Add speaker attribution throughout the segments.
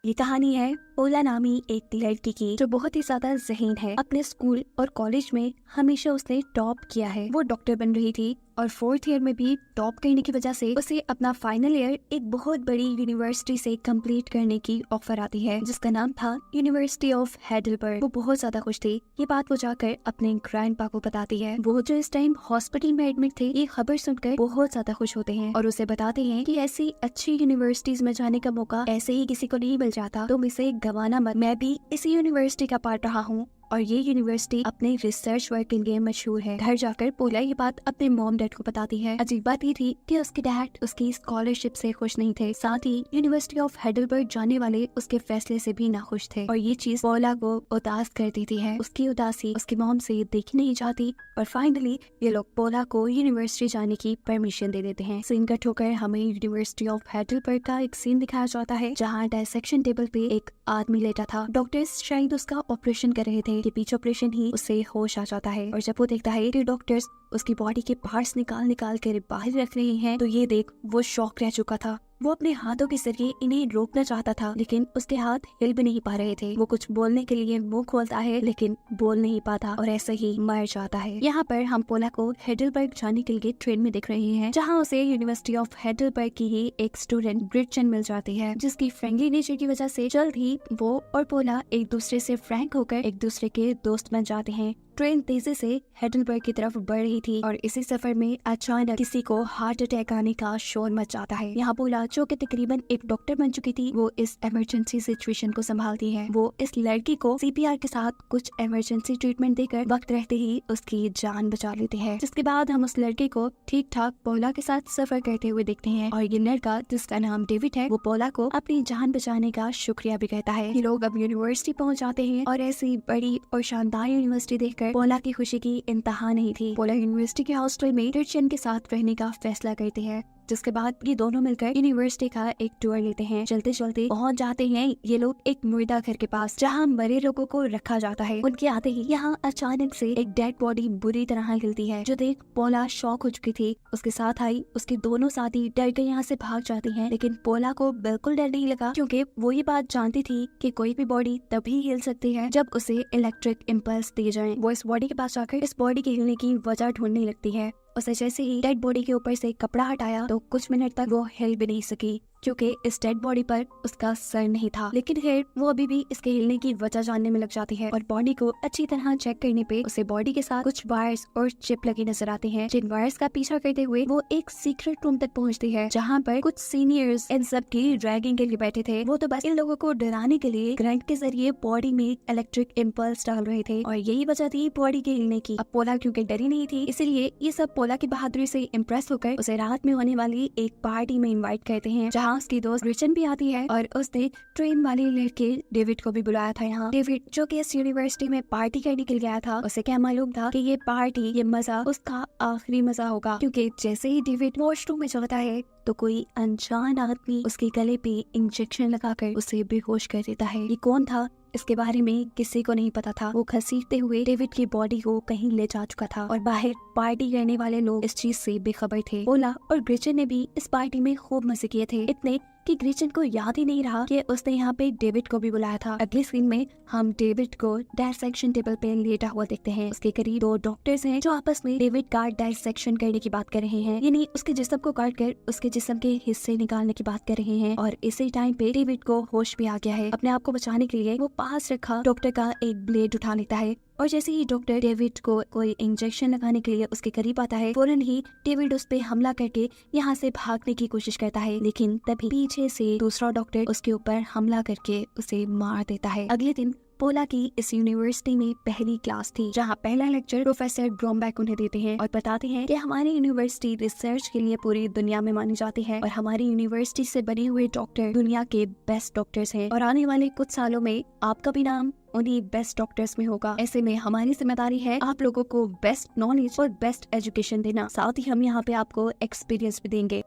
Speaker 1: ये कहानी है पोला नामी एक लड़की की जो बहुत ही ज्यादा ज़हीन है। अपने स्कूल और कॉलेज में हमेशा उसने टॉप किया है। वो डॉक्टर बन रही थी और 4th ईयर में भी टॉप करने की वजह से उसे अपना फाइनल ईयर एक बहुत बड़ी यूनिवर्सिटी से कंप्लीट करने की ऑफर आती है, जिसका नाम था यूनिवर्सिटी ऑफ हेडलबर्ग। वो बहुत ज्यादा खुश थी। ये बात वो जाकर अपने ग्रैंडपा को बताती है। वो जो इस टाइम हॉस्पिटल में एडमिट थे, ये खबर सुनकर बहुत ज्यादा खुश होते हैं और उसे बताते हैं कि ऐसी अच्छी यूनिवर्सिटीज में जाने का मौका ऐसे ही किसी को नहीं मिल जाता, तुम इसे गवाना मत। मैं भी इसी यूनिवर्सिटी का पार्ट रहा हूँ और ये यूनिवर्सिटी अपने रिसर्च वर्क के लिए मशहूर है। घर जाकर पोला ये बात अपने मॉम डैड को बताती है। अजीब बात ये थी कि उसके डैड उसकी स्कॉलरशिप से खुश नहीं थे, साथ ही यूनिवर्सिटी ऑफ हेडलबर्ग जाने वाले उसके फैसले से भी नाखुश थे और ये चीज पोला को उदास कर देती है। उसकी उदासी उसकी मॉम से देखी नहीं जाती और फाइनली ये लोग पोला को यूनिवर्सिटी जाने की परमिशन दे देते हैं। सीन कट होकर हमें यूनिवर्सिटी ऑफ हेडलबर्ग का एक सीन दिखाया जाता है जहाँ डायसेक्शन टेबल पे एक आदमी लेटा था। डॉक्टर्स शायद उसका ऑपरेशन कर रहे थे कि बीच ऑपरेशन ही उसे होश आ जाता है और जब वो देखता है कि डॉक्टर्स उसकी बॉडी के पार्ट्स निकाल कर बाहर रख रहे हैं तो ये देख वो शॉक रह चुका था। वो अपने हाथों के जरिए इन्हें रोकना चाहता था लेकिन उसके हाथ हिल भी नहीं पा रहे थे। वो कुछ बोलने के लिए मुंह खोलता है लेकिन बोल नहीं पाता और ऐसे ही मर जाता है। यहाँ पर हम पोला को हेडलबर्ग जाने के लिए ट्रेन में दिख रहे हैं, जहाँ उसे यूनिवर्सिटी ऑफ हेडलबर्ग की ही एक स्टूडेंट ग्रिचन मिल जाती है, जिसकी फ्रेंडली नेचर की वजह से जल्द ही वो और पोला एक दूसरे से फ्रैंक होकर एक दूसरे के दोस्त बन जाते हैं। ट्रेन तेजी से हेडलबर्ग की तरफ बढ़ रही थी और इसी सफर में अचानक किसी को हार्ट अटैक आने का शोर मच जाता है। यहाँ पोला जो कि तकरीबन एक डॉक्टर बन चुकी थी, वो इस इमरजेंसी सिचुएशन को संभालती है। वो इस लड़की को सीपीआर के साथ कुछ इमरजेंसी ट्रीटमेंट देकर वक्त रहते ही उसकी जान बचा लेती है, जिसके बाद हम उस लड़के को ठीक ठाक पोला के साथ सफर करते हुए देखते हैं और ये लड़का जिसका नाम डेविड है, वो पोला को अपनी जान बचाने का शुक्रिया भी कहता है। ये लोग अब यूनिवर्सिटी पहुँच जाते हैं और ऐसी बड़ी और शानदार यूनिवर्सिटी देखकर पोला की खुशी की इंतहा नहीं थी। पोला यूनिवर्सिटी के हॉस्टल में क्रिश्चियन के साथ रहने का फैसला करते हैं, जिसके बाद ये दोनों मिलकर यूनिवर्सिटी का एक टूर लेते हैं। चलते चलते पहुंच जाते हैं ये लोग एक मुर्दा घर के पास, जहां मरे लोगों को रखा जाता है। उनके आते ही यहाँ अचानक से एक डेड बॉडी बुरी तरह हिलती है, जो देख पोला शॉक हो चुकी थी। उसके साथ आई उसके दोनों साथी डर कर यहाँ से भाग जाती हैं, लेकिन पोला को बिल्कुल डर नहीं लगा, क्योंकि वो ये बात जानती थी कि कोई भी बॉडी तभी हिल सकती है जब उसे इलेक्ट्रिक इम्पल्स दिए जाएं। वो इस बॉडी के पास जाकर इस बॉडी के हिलने की वजह ढूंढने लगती है। उसे जैसे ही डेड बॉडी के ऊपर से कपड़ा हटाया तो कुछ मिनट तक वो हिल भी नहीं सकी, क्योंकि इस डेड बॉडी पर उसका सर नहीं था। लेकिन फिर वो अभी भी इसके हिलने की वजह जानने में लग जाती है और बॉडी को अच्छी तरह चेक करने पे उसे बॉडी के साथ कुछ वायर्स और चिप लगे नजर आते हैं, जिन वायर्स का पीछा करते हुए वो एक सीक्रेट रूम तक पहुंचती है, जहाँ पर कुछ सीनियर्स इन सब की रैगिंग के लिए बैठे थे। वो तो बस इन लोगों को डराने के लिए करंट के जरिए बॉडी में इलेक्ट्रिक इम्पल्स डाल रहे थे और यही वजह थी बॉडी के हिलने की। अब पोला क्योंकि डरी नहीं थी, इसीलिए ये सब पोला की बहादुरी से इम्प्रेस होकर उसे रात में होने वाली एक पार्टी में इन्वाइट करते हैं, जहाँ उसकी दोस्त ग्रिचन भी आती है और उसने ट्रेन वाले लड़के डेविड को भी बुलाया था। यहाँ डेविड जो कि इस यूनिवर्सिटी में पार्टी करने के लिए आया था, उसे क्या मालूम था कि ये पार्टी ये मजा उसका आखिरी मजा होगा, क्योंकि जैसे ही डेविड वॉशरूम में जाता है तो कोई अनजान आदमी उसके गले पे इंजेक्शन लगाकर उसे बेहोश कर देता है। ये कौन था इसके बारे में किसी को नहीं पता था। वो घसीटते हुए डेविड की बॉडी को कहीं ले जा चुका था और बाहर पार्टी करने वाले लोग इस चीज से बेखबर थे। पोला और ग्रिचन ने भी इस पार्टी में खूब मजे किए थे, इतने कि ग्रिचन को याद ही नहीं रहा कि उसने यहाँ पे डेविड को भी बुलाया था। अगले सीन में हम डेविड को डायसेक्शन टेबल पे लेटा हुआ देखते हैं। उसके करीब 2 डॉक्टर्स हैं जो आपस में डेविड का डायसेक्शन करने की बात कर रहे हैं, यानी उसके जिस्म को काट कर उसके जिस्म के हिस्से निकालने की बात कर रहे हैं। और इसी टाइम पे डेविड को होश भी आ गया है। अपने आप को बचाने के लिए वो पास रखा डॉक्टर का एक ब्लेड उठा लेता है और जैसे ही डॉक्टर डेविड को कोई इंजेक्शन लगाने के लिए उसके करीब आता है, फौरन ही डेविड उस पे हमला करके यहाँ से भागने की कोशिश करता है, लेकिन तभी पीछे से दूसरा डॉक्टर उसके ऊपर हमला करके उसे मार देता है। अगले दिन पोला की इस यूनिवर्सिटी में पहली क्लास थी, जहाँ पहला लेक्चर प्रोफेसर ग्रोमबैक उन्हें देते हैं और बताते हैं कि हमारी यूनिवर्सिटी रिसर्च के लिए पूरी दुनिया में मानी जाती है और हमारी यूनिवर्सिटी से बने हुए डॉक्टर दुनिया के बेस्ट डॉक्टर्स हैं और आने वाले कुछ सालों में आपका भी नाम उन्हीं बेस्ट डॉक्टर्स में होगा। ऐसे में हमारी जिम्मेदारी है आप लोगों को बेस्ट नॉलेज और बेस्ट एजुकेशन देना, साथ ही हम यहाँ पे आपको एक्सपीरियंस भी देंगे।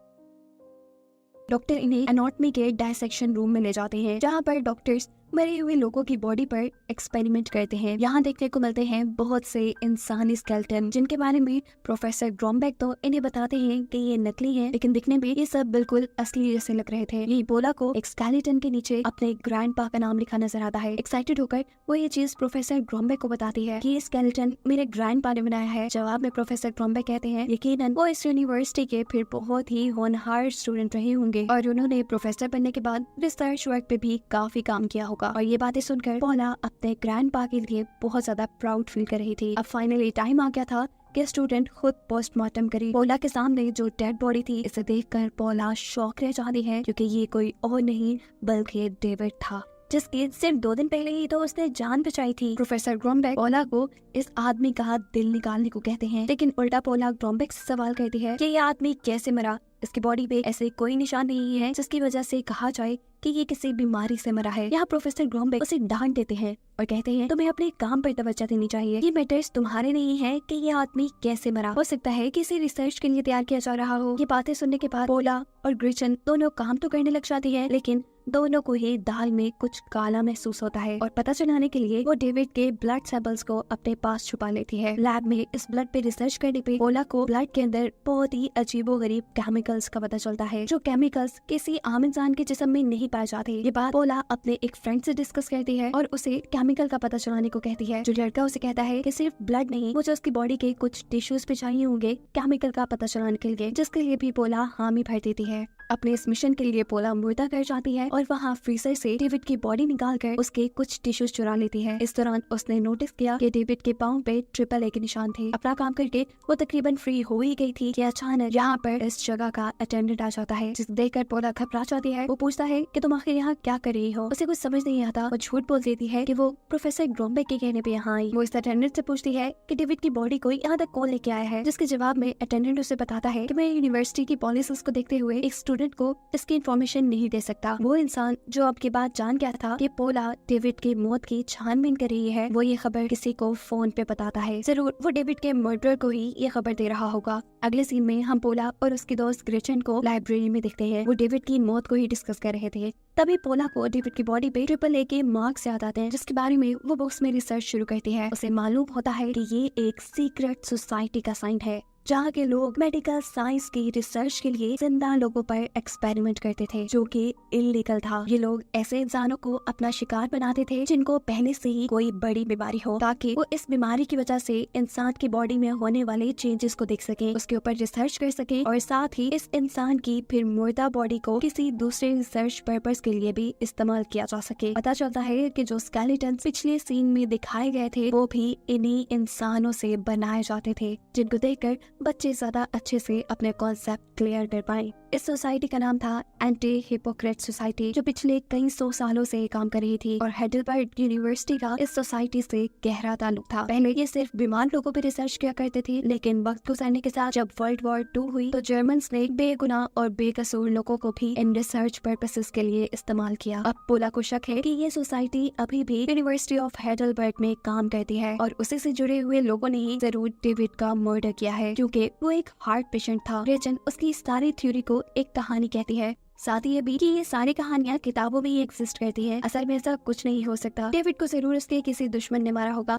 Speaker 1: डॉक्टर इन्हें एनाटॉमी के डायसेक्शन रूम में ले जाते हैं, जहाँ पर डॉक्टर्स मरे हुए लोगों की बॉडी पर एक्सपेरिमेंट करते हैं। यहाँ देखने को मिलते हैं बहुत से इंसानी स्केलेटन, जिनके बारे में प्रोफेसर ग्रोमबैक तो इन्हें बताते हैं कि ये नकली हैं, लेकिन दिखने में ये सब बिल्कुल असली जैसे लग रहे थे। यही पोला को एक स्केलेटन के नीचे अपने ग्रैंडपा का नाम लिखा नजर आता है। एक्साइटेड होकर वो ये चीज प्रोफेसर ग्रोमबैक को बताती है कि ये स्केलेटन मेरे ग्रैंडपा ने बनाया है। जवाब में प्रोफेसर ग्रोमबैक कहते हैं यकीनन वो इस यूनिवर्सिटी के फिर बहुत ही होनहार स्टूडेंट रहे होंगे और उन्होंने प्रोफेसर बनने के बाद रिसर्च वर्क पे भी काफी काम किया होगा। और ये बातें सुनकर पोला अपने ग्रैंडपा के लिए बहुत ज्यादा प्राउड फील कर रही थी। अब फाइनली टाइम आ गया था कि स्टूडेंट खुद पोस्टमार्टम करे। पोला के सामने जो डेड बॉडी थी, इसे देखकर पोला शॉक रह जाती है, क्योंकि ये कोई और नहीं बल्कि डेविड था, जिसकी सिर्फ 2 दिन पहले ही तो उसने जान बचाई थी। प्रोफेसर ग्रोमबैक पोला को इस आदमी का दिल निकालने को कहते हैं, लेकिन उल्टा पोला ग्रोमबैक से सवाल करती है कि ये आदमी कैसे मरा। इसकी बॉडी पे ऐसे कोई निशान नहीं है जिसकी वजह से कहा जाए कि ये किसी बीमारी से मरा है। यहाँ प्रोफेसर ग्रोमबैक उसे डांट देते हैं और कहते हैं तुम्हें अपने काम पर तवज्जो देनी चाहिए। ये मैटर्स तुम्हारे नहीं है कि ये आदमी कैसे मरा। हो सकता है किसी रिसर्च के लिए तैयार किया जा रहा हो। ये बातें सुनने के बाद पोला और ग्रेचन दोनों काम तो करने लग जाती है, लेकिन दोनों को ही दाल में कुछ काला महसूस होता है और पता चलाने के लिए वो डेविड के ब्लड सैंपल्स को अपने पास छुपा लेती है। लैब में इस ब्लड पे रिसर्च करने पे पोला को ब्लड के अंदर बहुत ही अजीबोगरीब केमिकल्स का पता चलता है, जो केमिकल्स किसी आम इंसान के जिस्म में नहीं पाए जाते। ये बात पोला अपने एक फ्रेंड से डिस्कस करती है और उसे केमिकल का पता चलाने को कहती है। जो लड़का उसे कहता है कि सिर्फ ब्लड नहीं, मुझे उसकी बॉडी के कुछ टिश्यूज पे चाहिए होंगे केमिकल का पता चलाने के लिए, जिसके लिए भी पोला हामी भर देती है। अपने इस मिशन के लिए पोला मुर्दा कर जाती है और वहाँ फ्रीजर से डेविड की बॉडी निकालकर उसके कुछ टिश्यूज चुरा लेती है। इस दौरान उसने नोटिस किया कि डेविड के पाँव पे ट्रिपल ए के निशान थे। अपना काम करके वो तकरीबन फ्री हो ही गई थी कि अचानक यहाँ पर इस जगह का अटेंडेंट आ जाता है, जिसे देखकर पोला घबरा जाती है। वो पूछता है कि तुम आखिर यहाँ क्या कर रही हो। उसे कुछ समझ नहीं आता। वो झूठ बोल देती है कि वो प्रोफेसर ग्रोमबैक के कहने पे यहाँ आई। वो इस अटेंडेंट से पूछती है कि डेविड की बॉडी को यहाँ तक कौन लेके आया है, जिसके जवाब में अटेंडेंट उसे बताता है कि मैं यूनिवर्सिटी की पॉलिसीज को देखते हुए एक स्टूडेंट को इसकी इन्फॉर्मेशन नहीं दे सकता। वो इंसान जो आपके बाद जान गया था कि पोला डेविड की मौत की छानबीन कर रही है, वो ये खबर किसी को फोन पे बताता है। जरूर वो डेविड के मर्डर को ही ये खबर दे रहा होगा। अगले सीन में हम पोला और उसकी दोस्त ग्रेचन को लाइब्रेरी में देखते हैं। वो डेविड की मौत को ही डिस्कस कर रहे थे। तभी पोला को डेविड की बॉडी पे ट्रिपल ए के मार्क्स याद आते हैं, जिसके बारे में वो बुक्स में रिसर्च शुरू करती है। उसे मालूम होता है कि ये एक सीक्रेट सोसाइटी का साइन है, जहाँ के लोग मेडिकल साइंस की रिसर्च के लिए जिंदा लोगों पर एक्सपेरिमेंट करते थे, जो कि इलीगल था। ये लोग ऐसे इंसानों को अपना शिकार बनाते थे जिनको पहले से ही कोई बड़ी बीमारी हो, ताकि वो इस बीमारी की वजह से इंसान की बॉडी में होने वाले चेंजेस को देख सके, उसके ऊपर रिसर्च कर सके और साथ ही इस इंसान की फिर मुर्दा बॉडी को किसी दूसरे रिसर्च पर्पस के लिए भी इस्तेमाल किया जा सके। पता चलता है कि जो स्केलेटन पिछले सीन में दिखाए गए थे वो भी इन्हीं इंसानों से बनाए जाते थे, जिनको देखकर बच्चे ज्यादा अच्छे से अपने कॉन्सेप्ट क्लियर कर पाए। इस सोसाइटी का नाम था एंटी हिपोक्रेट सोसाइटी, जो पिछले कई 100 सालों से काम कर रही थी और हेडलबर्ग यूनिवर्सिटी का इस सोसाइटी से गहरा ताल्लुक था। पहले ये सिर्फ बीमार लोगों पर रिसर्च किया करते थे, लेकिन वक्त गुजरने के साथ जब वर्ल्ड वॉर 2 हुई तो जर्मन्स ने बेगुनाह और बेकसूर लोगों को भी इन रिसर्च पर्पसेस के लिए इस्तेमाल किया। अब पोला को शक है कि ये सोसाइटी अभी भी यूनिवर्सिटी ऑफ हेडलबर्ग में काम करती है और उसी से जुड़े हुए लोगों ने ही जरूर डेविड का मर्डर किया है, क्योंकि वो एक हार्ट पेशेंट था। रेचन उसकी सारी थ्योरी को एक कहानी कहती है, साथ ही ये भी कि ये सारी कहानियां किताबों में ही एग्जिस्ट करती है। असल में ऐसा कुछ नहीं हो सकता। डेविड को जरूर उसके किसी दुश्मन ने मारा होगा।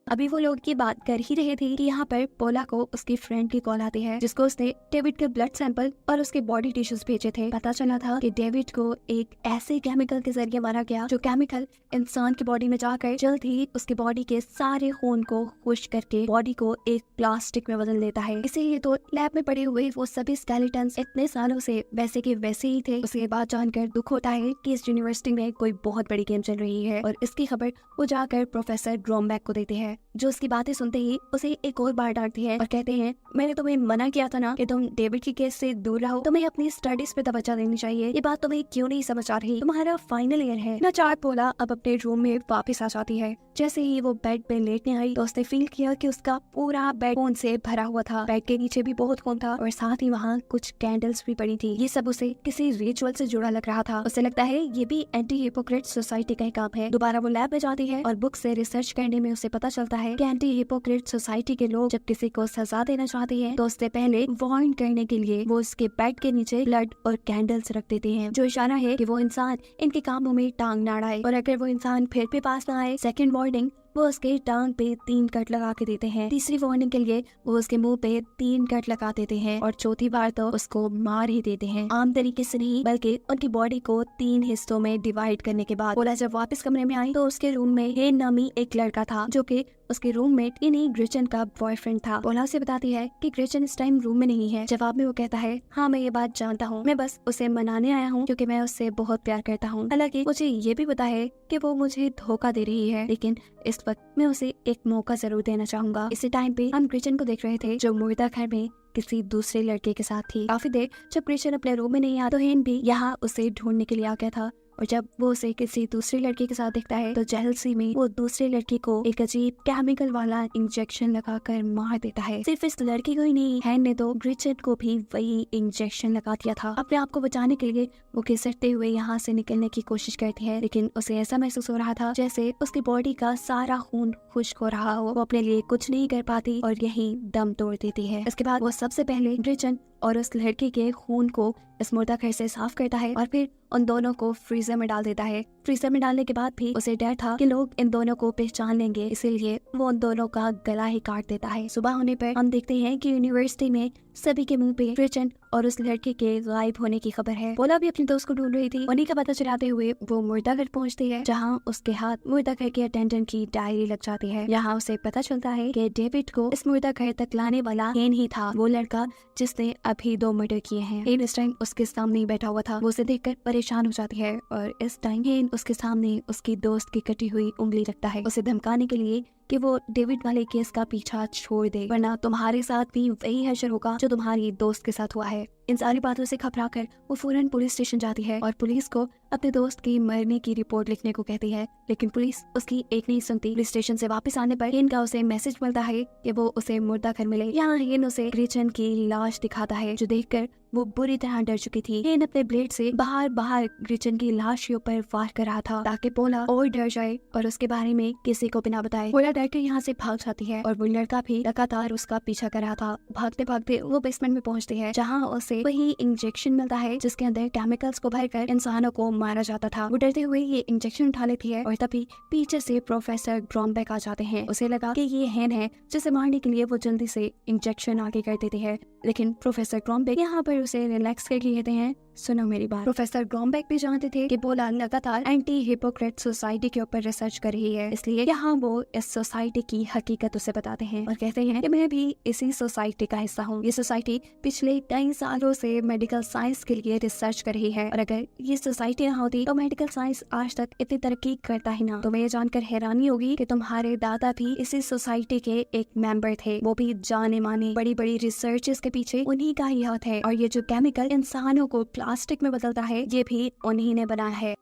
Speaker 1: अभी वो लोग की बात कर ही रहे थे कि यहाँ पर पोला को उसकी फ्रेंड की कॉल आती है, जिसको उसने डेविड के ब्लड सैंपल और उसके बॉडी टिश्यूज भेजे थे। पता चला था कि डेविड को एक ऐसे केमिकल के जरिए मारा गया जो केमिकल इंसान की बॉडी में जाकर जल्द ही उसकी बॉडी के सारे खून को खुश्क करके बॉडी को एक प्लास्टिक में बदल देता है। इसीलिए तो लैब में पड़े हुए वो सभी स्केलेटन्स इतने सालों से वैसे के वैसे ही थे। उसके बाद जानकर दुख होता है कि इस यूनिवर्सिटी में कोई बहुत बड़ी गेम चल रही है और इसकी खबर वो जाकर प्रोफेसर ग्रोमबैक को देते हैं, जो उसकी बातें सुनते ही उसे एक और बार डांटती है और कहते हैं मैंने तुम्हें मना किया था ना कि तुम डेविड की केस से दूर रहो, तुम्हें अपनी स्टडीज पे तवज्जो देनी चाहिए। ये बात तुम्हें क्यों नहीं समझ आ रही? तुम्हारा फाइनल ईयर है ना। चार पोला अब अपने रूम में वापस आ जाती है। जैसे ही वो बेड पे लेटने आई तो उसने फील किया कि उसका पूरा बेड खून से भरा हुआ था। बेड के नीचे भी बहुत खून था और साथ ही वहाँ कुछ कैंडल्स भी पड़ी थी। ये सब उसे किसी रिचुअल से जुड़ा लग रहा था। उसे लगता है ये भी एंटी हिपोक्रेट सोसाइटी का ही काम है। दोबारा वो लैब में जाती है और बुक से रिसर्च करने में उसे पता चलता चलता है कि एंटी हिपोक्रेट सोसाइटी के लोग जब किसी को सजा देना चाहते हैं तो उससे पहले वार्न करने के लिए वो उसके बेड के नीचे ब्लड और कैंडल्स रख देते हैं, जो इशारा है कि वो इंसान इनके कामों में टांग ना अड़ाए। और अगर वो इंसान फिर भी पास ना आए, सेकंड वार्निंग वो उसके टांग पे 3 कट लगा के देते हैं। तीसरी वार्निंग के लिए वो उसके मुंह पे 3 कट लगा देते हैं और चौथी बार तो उसको मार ही देते हैं। आम तरीके से नहीं, बल्कि उनकी बॉडी को 3 हिस्सों में डिवाइड करने के बाद पोला जब वापस कमरे में आई तो उसके रूम में हेन नामी एक लड़का था जो कि उसके रूममेट इन्हीं ग्रिचन का बॉयफ्रेंड था। पोला से बताती है कि ग्रिचन इस टाइम रूम में नहीं है। जवाब में वो कहता है, हाँ मैं ये बात जानता हूँ, मैं बस उसे मनाने आया हूँ क्योंकि मैं उससे बहुत प्यार करता हूँ। हालांकि मुझे ये भी पता है कि वो मुझे धोखा दे रही है, लेकिन इस वक्त मैं उसे एक मौका जरूर देना चाहूंगा। इसी टाइम पे हम ग्रिचन को देख रहे थे जो मुर्दा घर में किसी दूसरे लड़के के साथ थी। काफी देर जब ग्रिचन अपने रूम में नहीं आया तो हेन भी यहाँ उसे ढूंढने के लिए आ गया था और जब वो उसे किसी दूसरे लड़के के साथ देखता है तो जेलसी में वो दूसरे लड़के को एक अजीब केमिकल वाला इंजेक्शन लगाकर मार देता है। सिर्फ इस लड़के को ही नहीं, हैन ने तो ग्रिचन को भी वही इंजेक्शन लगा दिया था। अपने आप को बचाने के लिए वो घिसटते हुए यहाँ से निकलने की कोशिश करती है, लेकिन उसे ऐसा महसूस हो रहा था जैसे उसकी बॉडी का सारा खून खुश्क हो रहा हो। वो अपने लिए कुछ नहीं कर पाती और यही दम तोड़ देती है। इसके बाद वो सबसे पहले ग्रिचन और उस लड़के के खून को इस मुर्दा घर से साफ करता है और फिर उन दोनों को फ्रीजर में डाल देता है। फ्रीजर में डालने के बाद भी उसे डर था कि लोग इन दोनों को पहचान लेंगे, इसीलिए वो उन दोनों का गला ही काट देता है। सुबह होने पर हम देखते हैं कि यूनिवर्सिटी में सभी के मुंह पे ग्रिचन और उस लड़के के गायब होने की खबर है। पोला भी अपने दोस्त को ढूंढ रही थी। उन्हीं का पता चलाते हुए वो मुर्दा घर पहुंचती है, जहां उसके हाथ मुर्दा घर के अटेंडेंट की डायरी लग जाती है। यहाँ उसे पता चलता है कि डेविड को इस मुर्दा घर तक लाने वाला हेन ही था, वो लड़का जिसने अभी 2 मर्डर किए हैं। हेन इस टाइम उसके सामने ही बैठा हुआ था। वो उसे देखकर परेशान हो जाती है और इस टाइम हेन उसके सामने उसकी दोस्त की कटी हुई उंगली रखता है, उसे धमकाने के लिए कि वो डेविड वाले केस का पीछा छोड़ दे, वरना तुम्हारे साथ भी वही हशर होगा जो तुम्हारी दोस्त के साथ हुआ है। इन सारी बातों से घबराकर वो फौरन पुलिस स्टेशन जाती है और पुलिस को अपने दोस्त की मरने की रिपोर्ट लिखने को कहती है, लेकिन पुलिस उसकी एक नहीं सुनती। पुलिस स्टेशन से वापस आने पर हेन का उसे मैसेज मिलता है कि वो उसे मुर्दा घर मिले। यहाँ हेन उसे ग्रिचन की लाश दिखाता है, जो देखकर वो बुरी तरह डर चुकी थी। हेन अपने ब्लेड से बाहर ग्रिचन की लाश के ऊपर वार कर रहा था ताकि पोला और डर जाए और उसके बारे में किसी को बिना बताए। पोला डर के यहाँ से भाग जाती है और वो लड़का भी लगातार उसका पीछा कर रहा था। भागते भागते वो बेसमेंट में पहुँचती है, जहाँ उसे वही इंजेक्शन मिलता है जिसके अंदर केमिकल्स को भरकर इंसानों को मारा जाता था। वो डरते हुए ये इंजेक्शन उठा लेती है और तभी पीछे से प्रोफेसर ग्रॉम्बेक आ जाते हैं। उसे लगा कि ये हेन है, जिसे मारने के लिए वो जल्दी से इंजेक्शन आगे कर देती है, लेकिन प्रोफेसर ग्रॉम्बेक यहाँ पर उसे रिलैक्स करके कहते हैं, सुनो मेरी बात। प्रोफेसर ग्रॉम्बेक भी जानते थे कि पोला लगातार एंटी हिपोक्रेट सोसाइटी के ऊपर रिसर्च कर रही है, इसलिए यहाँ वो इस सोसाइटी की हकीकत उसे बताते हैं और कहते हैं कि मैं भी इसी सोसाइटी का हिस्सा हूँ। ये सोसाइटी पिछले कई सालों से मेडिकल साइंस के लिए रिसर्च कर रही है और अगर ये सोसाइटी यहाँ होती तो मेडिकल साइंस आज तक इतनी तरक्की करता ही ना। तुम्हें ये जानकर हैरानी होगी कि तुम्हारे दादा भी इसी सोसाइटी के एक मेंबर थे, वो भी जाने माने बड़ी बड़ी रिसर्चेस के पीछे उन्हीं का ही हाथ है और ये जो केमिकल इंसानों को प्लास्टिक में बदलता है ये भी उन्हीं ने बनाया है।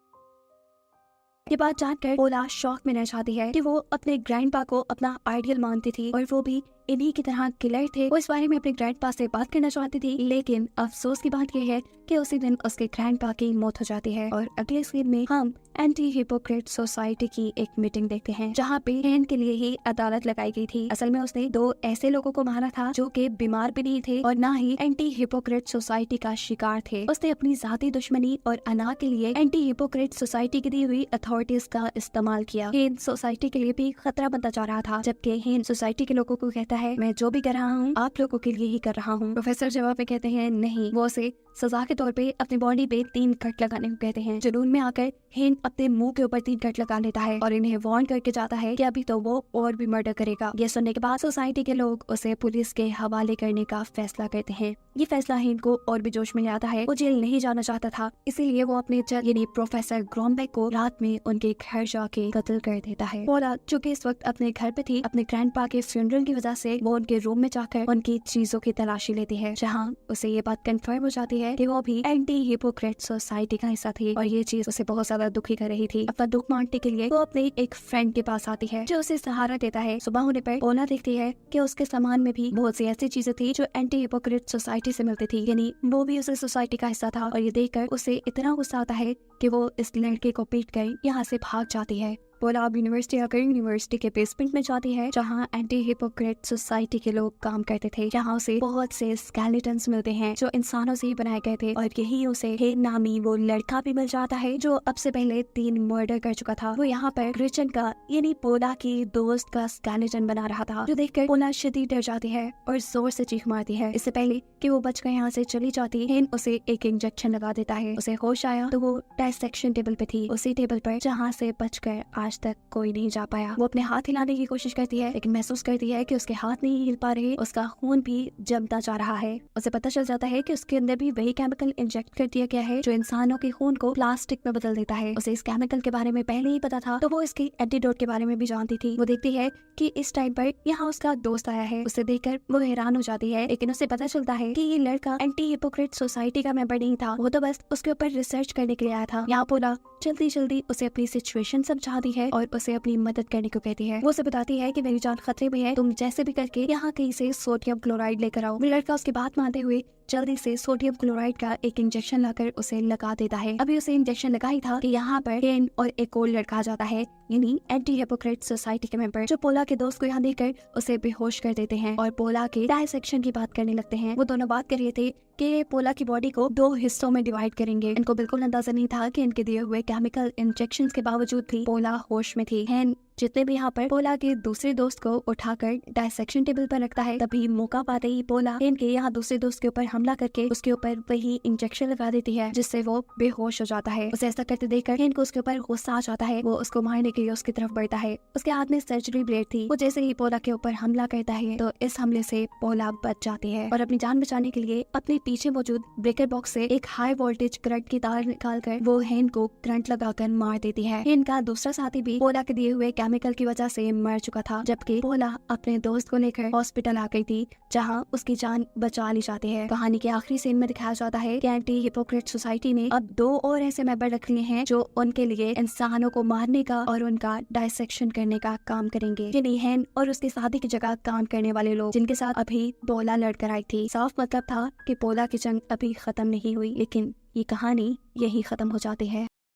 Speaker 1: ये बात जानकर पोला शॉक में रह जाती है कि वो अपने ग्रैंडपा को अपना आइडियल मानती थी और वो भी इन्हीं की तरह किलर थे। वो इस बारे में अपने ग्रैंडपा से बात करना चाहती थी, लेकिन अफसोस की बात यह है कि उसी दिन उसके ग्रैंडपा की मौत हो जाती है। और अगले सीन में हम एंटी हिपोक्रेट सोसाइटी की एक मीटिंग देखते हैं, जहाँ पे हेन के लिए ही अदालत लगाई गई थी। असल में उसने 2 ऐसे लोगों को मारा था जो कि बीमार भी नहीं थे और ना ही एंटी हिपोक्रेट सोसाइटी का शिकार थे। उसने अपनी जाती दुश्मनी और अना के लिए एंटी हिपोक्रेट सोसाइटी की दी हुई अथॉरिटीज का इस्तेमाल किया। हेन सोसाइटी के लिए भी खतरा बनता जा रहा था, जबकि हेन सोसाइटी के लोगों को कहता है, मैं जो भी कर रहा हूँ आप लोगों के लिए ही कर रहा हूँ। प्रोफेसर जवाब में कहते हैं, नहीं। वो उसे सजा के तौर पे अपनी बॉडी पे 3 कट लगाने को कहते हैं। जुनून में आकर हेन अपने मुंह के ऊपर 3 कट लगा लेता है और इन्हें वार्न करके जाता है कि अभी तो वो और भी मर्डर करेगा। ये सुनने के बाद सोसाइटी के लोग उसे पुलिस के हवाले करने का फैसला करते हैं। ये फैसला हेन को और भी जोश में ले आता है। वो जेल नहीं जाना चाहता था, इसीलिए वो अपने जज यानी प्रोफेसर ग्रॉम्बेक को रात में उनके घर जाके कत्ल कर देता है। पोला जो कि इस वक्त अपने घर पे थी, अपने ग्रैंडपा के फ्यूनरल की वजह से वो उनके रूम में जाकर उनकी चीजों की तलाशी लेती है, जहाँ उसे ये बात कंफर्म हो जाती है कि वो भी एंटी हिपोक्रेट सोसाइटी का हिस्सा थी और ये चीज उसे बहुत ज्यादा दुखी कर रही थी। अपना दुख बांटने के लिए वो अपने एक फ्रेंड के पास आती है जो उसे सहारा देता है। सुबह होने पर पोला देखती है कि उसके सामान में भी बहुत सी ऐसी चीजें थी जो एंटी हिपोक्रेट सोसाइटी से मिलती थी, यानी वो भी उस सोसाइटी का हिस्सा था। और ये देखकर उसे इतना गुस्सा आता है कि वो इस लड़के को पीट कर यहाँ से भाग जाती है। पोला अब यूनिवर्सिटी आकर यूनिवर्सिटी के बेसमेंट में जाती है जहाँ एंटी हिपोक्रेट सोसाइटी के लोग काम करते थे। यहाँ उसे बहुत से स्केलेटन्स मिलते हैं जो इंसानों से ही बनाए गए थे और यही उसे हेन नामी वो लड़का भी मिल जाता है जो अब से पहले 3 मर्डर कर चुका था। वो यहाँ पर क्रिश्चियन का यानी पोला की दोस्त का स्केलेटन बना रहा था, जो देखकर पोला शदीद डर जाती है और जोर से चीख मारती है। इससे पहले कि वो बचकर यहाँ से चली जाती, हेन उसे एक इंजेक्शन लगा देता है। उसे होश आया तो वो डायसेक्शन टेबल पे थी, उसी टेबल पर जहाँ से बचकर आज तक कोई नहीं जा पाया। वो अपने हाथ हिलाने की कोशिश करती है लेकिन महसूस करती है कि उसके हाथ नहीं हिल पा रहे, उसका खून भी जमता जा रहा है। उसे पता चल जाता है कि उसके अंदर भी वही केमिकल इंजेक्ट कर दिया गया है जो इंसानों के खून को प्लास्टिक में बदल देता है। उसे इस केमिकल के बारे में पहले ही पता था तो वो इसके एंटीडोट के बारे में भी जानती थी। वो देखती है कि इस टाइम पर यहाँ उसका दोस्त आया है। उसे देखकर वो हैरान हो जाती है, लेकिन उसे पता चलता है कि ये लड़का एंटी हिपोक्रेट सोसाइटी का मेंबर नहीं था, वो तो बस उसके ऊपर रिसर्च करने के लिए आया था। यहाँ पोला जल्दी जल्दी उसे अपनी सिचुएशन समझाती है और उसे अपनी मदद करने को कहती है। वो उसे बताती है कि मेरी जान खतरे में है, तुम जैसे भी करके यहाँ कहीं से सोडियम क्लोराइड लेकर आओ। लड़का उसकी बात मानते हुए जल्दी से सोडियम क्लोराइड का एक इंजेक्शन लाकर उसे लगा देता है। अभी उसे इंजेक्शन लगा ही था कि यहाँ पर हेन और एक और लड़का आ जाता है, यानी एंटी हिपोक्रेट सोसाइटी के मेंबर, जो पोला के दोस्त को यहाँ देखकर उसे बेहोश कर देते हैं और पोला के डायसेक्शन की बात करने लगते हैं। वो दोनों बात कर रहे थे कि पोला की बॉडी को 2 हिस्सों में डिवाइड करेंगे। इनको बिल्कुल अंदाजा नहीं था कि इनके दिए हुए केमिकल इंजेक्शंस के बावजूद भी पोला होश में थी। हेन जितने भी यहाँ पर पोला के दूसरे दोस्त को उठाकर डायसेक्शन टेबल पर रखता है, तभी मौका पाते ही पोला हेन के यहाँ दूसरे दोस्त के ऊपर हमला करके उसके ऊपर वही इंजेक्शन लगा देती है, जिससे वो बेहोश हो जाता है। उसे ऐसा करते देखकर हेन को उसके ऊपर गुस्सा आ जाता है। वो उसको मारने के लिए उसकी तरफ बढ़ता है। उसके हाथ में सर्जरी ब्लेड थी। वो जैसे ही पोला के ऊपर हमला करता है तो इस हमले से पोला बच जाती है और अपनी जान बचाने के लिए अपने पीछे मौजूद ब्रेकर बॉक्स से एक हाई वोल्टेज करंट की तार निकालकर वो हेन को करंट लगाकर मार देती है। हेन का दूसरा साथी भी पोला के दिए हुए केमिकल की वजह से मर चुका था, जबकि पोला अपने दोस्त को लेकर हॉस्पिटल आ गई थी जहां उसकी जान बचा ली जाती है। कहानी के आखिरी सीन में दिखाया जाता है कि एंटी हिपोक्रेट सोसाइटी ने अब 2 और ऐसे मेंबर रख लिए हैं जो उनके लिए इंसानों को मारने का और उनका डायसेक्शन करने का काम करेंगे। यानी हेन और उसके साथी की जगह काम करने वाले लोग जिनके साथ अभी पोला लड़कर आई थी। साफ मतलब था कि पोला की जंग अभी खत्म नहीं हुई, लेकिन ये कहानी यही खत्म हो जाती है।